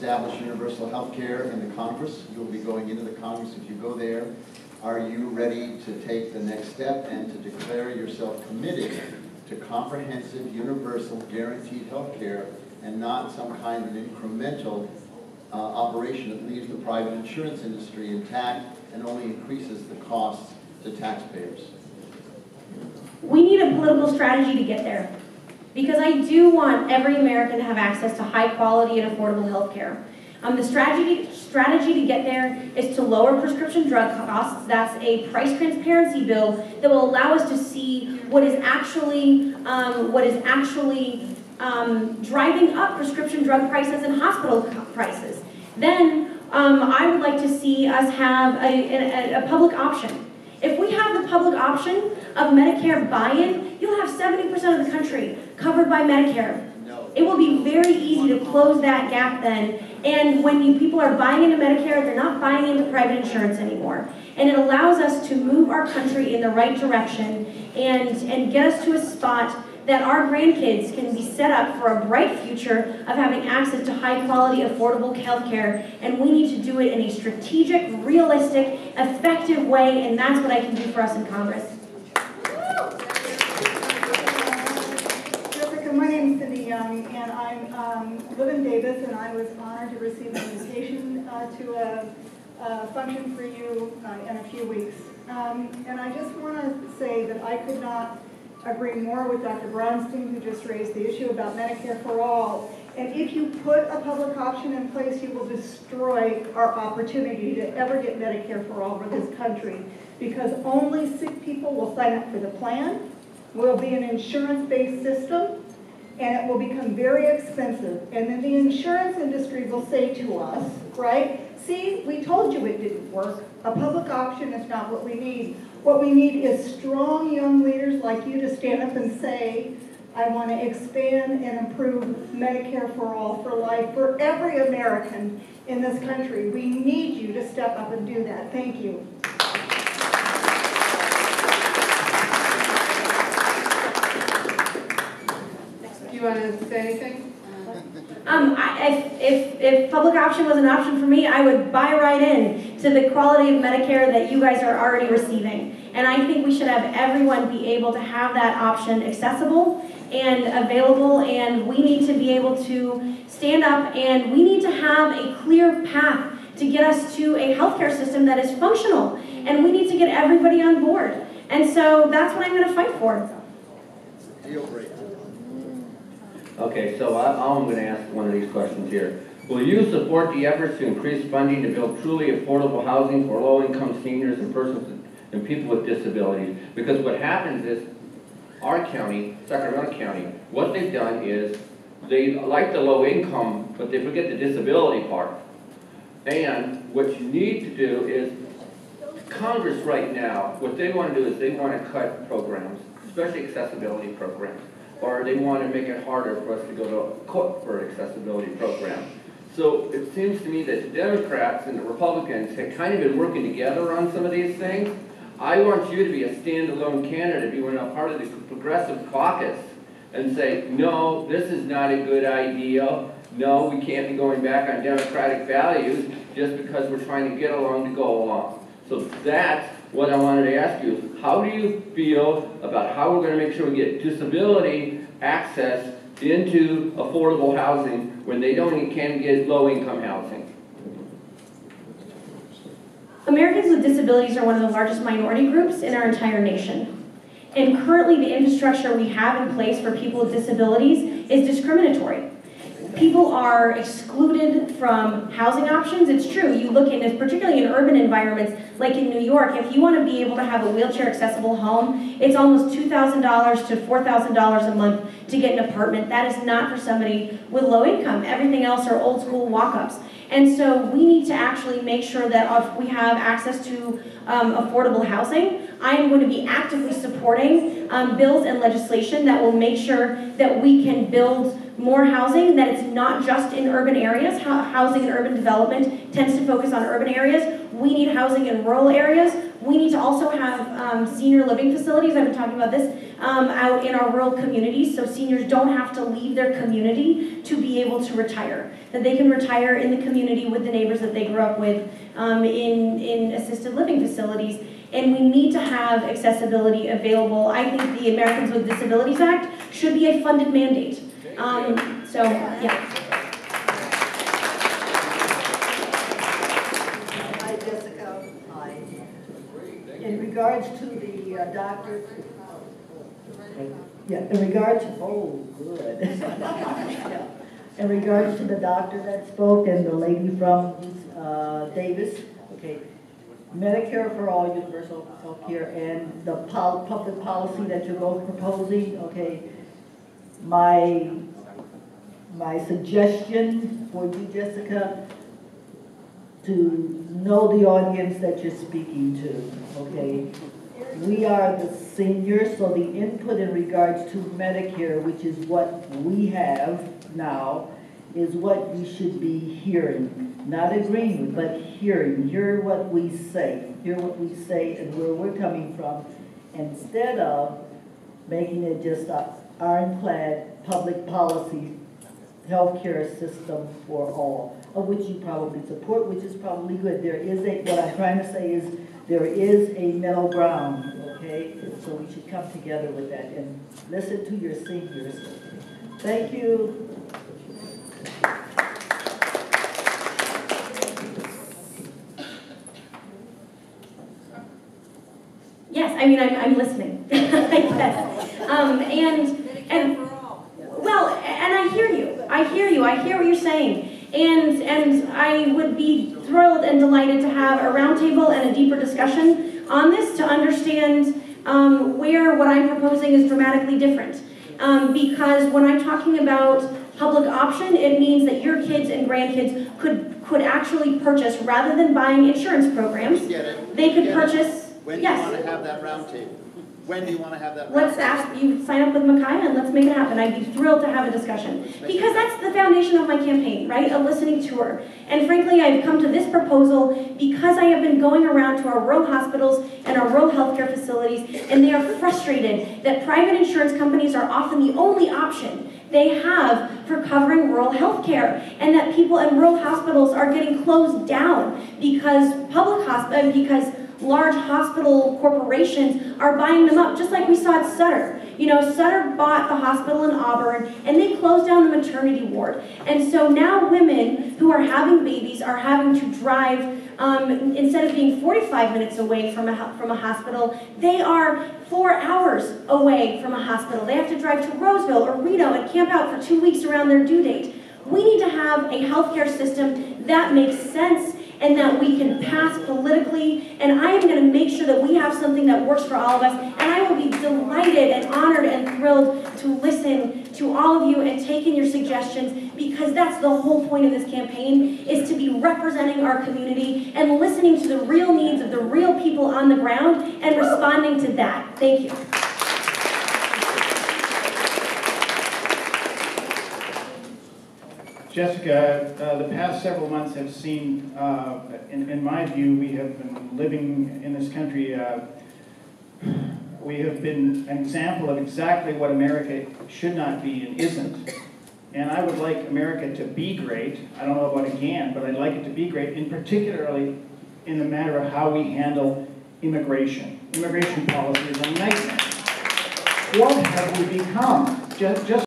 establish universal health care in the Congress. You'll be going into the Congress if you go there. Are you ready to take the next step and to declare yourself committed to comprehensive, universal, guaranteed health care and not some kind of incremental operation that leaves the private insurance industry intact and only increases the costs to taxpayers? We need a political strategy to get there, because I do want every American to have access to high quality and affordable health care. The strategy to get there is to lower prescription drug costs. That's a price transparency bill that will allow us to see what is actually driving up prescription drug prices and hospital prices. Then I would like to see us have a public option. If we have the public option of Medicare buy-in, you'll have 70% of the country covered by Medicare. It will be very easy to close that gap then. And when people are buying into Medicare, they're not buying into private insurance anymore. And it allows us to move our country in the right direction and get us to a spot that our grandkids can be set up for a bright future of having access to high-quality, affordable health care. And we need to do it in a strategic, realistic, effective way, and that's what I can do for us in Congress. My name is Cindy Young, and I live in Davis, and I was honored to receive an invitation to a function for you in a few weeks. And I just want to say that I could not agree more with Dr. Bronstein, who just raised the issue about Medicare for all. And if you put a public option in place, you will destroy our opportunity to ever get Medicare for all for this country, because only sick people will sign up for the plan. We'll be an insurance-based system, and it will become very expensive. And then the insurance industry will say to us, right, see, we told you it didn't work. A public option is not what we need. What we need is strong young leaders like you to stand up and say, I want to expand and improve Medicare for all, for life, for every American in this country. We need you to step up and do that. Thank you. Do you want to say anything? If public option was an option for me, I would buy right in to the quality of Medicare that you guys are already receiving. And I think we should have everyone be able to have that option accessible and available, and we need to be able to stand up and we need to have a clear path to get us to a healthcare system that is functional, and we need to get everybody on board. And so that's what I'm going to fight for. Deal breaker. Okay, so I'm going to ask one of these questions here. Will you support the efforts to increase funding to build truly affordable housing for low-income seniors and persons and people with disabilities? Because what happens is, our county, Sacramento County, what they've done is they like the low income, but they forget the disability part. And what you need to do is, Congress right now, what they want to do is they want to cut programs, especially accessibility programs, or they want to make it harder for us to go to court for an accessibility program. So it seems to me that the Democrats and the Republicans have kind of been working together on some of these things. I want you to be a standalone candidate, be one of part of the Progressive Caucus, and say, no, this is not a good idea. No, we can't be going back on democratic values just because we're trying to get along to go along. So that's what I wanted to ask you is, how do you feel about how we're going to make sure we get disability access into affordable housing when they can't get low-income housing? Americans with disabilities are one of the largest minority groups in our entire nation. And currently the infrastructure we have in place for people with disabilities is discriminatory. People are excluded from housing options. It's true, you look in this, particularly in urban environments like in New York, if you want to be able to have a wheelchair accessible home, it's almost $2,000 to $4,000 a month to get an apartment. That is not for somebody with low income. Everything else are old school walk-ups. And so we need to actually make sure that if we have access to affordable housing, I am going to be actively supporting bills and legislation that will make sure that we can build more housing, that it's not just in urban areas. Housing and urban development tends to focus on urban areas. We need housing in rural areas. We need to also have senior living facilities. I've been talking about this out in our rural communities, so seniors don't have to leave their community to be able to retire. That they can retire in the community with the neighbors that they grew up with in assisted living facilities. And we need to have accessibility available. I think the Americans with Disabilities Act should be a funded mandate. Yeah. Hi, Jessica. Hi. In regards to the doctor, in regards to, oh, good. In regards to the doctor that spoke and the lady from Davis, okay, Medicare for all, universal health care, and the public policy that you're both proposing, okay, my suggestion for you, Jessica, to know the audience that you're speaking to, okay? We are the seniors, so the input in regards to Medicare, which is what we have now, is what you should be hearing. Not agreeing with, but hearing. Hear what we say. Hear what we say and where we're coming from, instead of making it just an ironclad public policy healthcare system for all, of which you probably support, which is probably good. There is what I'm trying to say is, there is a middle ground, okay? So we should come together with that and listen to your seniors. Thank you. Yes, I mean, I'm listening. Yes. And I hear you. I hear what you're saying. And I would be thrilled and delighted to have a roundtable and a deeper discussion on this to understand where what I'm proposing is dramatically different. Because when I'm talking about public option, it means that your kids and grandkids could actually purchase, rather than buying insurance programs, they could purchase. When do you want to have that roundtable? When do you want to have that roundtable? Let's ask you, sign up with Micaiah and let's make it happen. I'd be thrilled to have a discussion. Because that's the foundation of my campaign, right? A listening tour. And frankly, I've come to this proposal because I have been going around to our rural hospitals and our rural healthcare facilities, and they are frustrated that private insurance companies are often the only option they have for covering rural health care, and that people in rural hospitals are getting closed down because large hospital corporations are buying them up, just like we saw at Sutter. You know, Sutter bought the hospital in Auburn, and they closed down the maternity ward. And so now women who are having babies are having to drive, instead of being 45 minutes away from a hospital, they are 4 hours away from a hospital. They have to drive to Roseville or Reno and camp out for 2 weeks around their due date. We need to have a healthcare system that makes sense and that we can pass politically, and I am going to make sure that we have something that works for all of us, and I will be delighted and honored and thrilled to listen to all of you and take in your suggestions, because that's the whole point of this campaign, is to be representing our community and listening to the real needs of the real people on the ground and responding to that. Thank you. Jessica, the past several months have seen, in my view, we have been living in this country, we have been an example of exactly what America should not be and isn't. And I would like America to be great. I don't know about again, but I'd like it to be great, in particularly in the matter of how we handle immigration. Immigration policy is a nightmare. What have we become? Just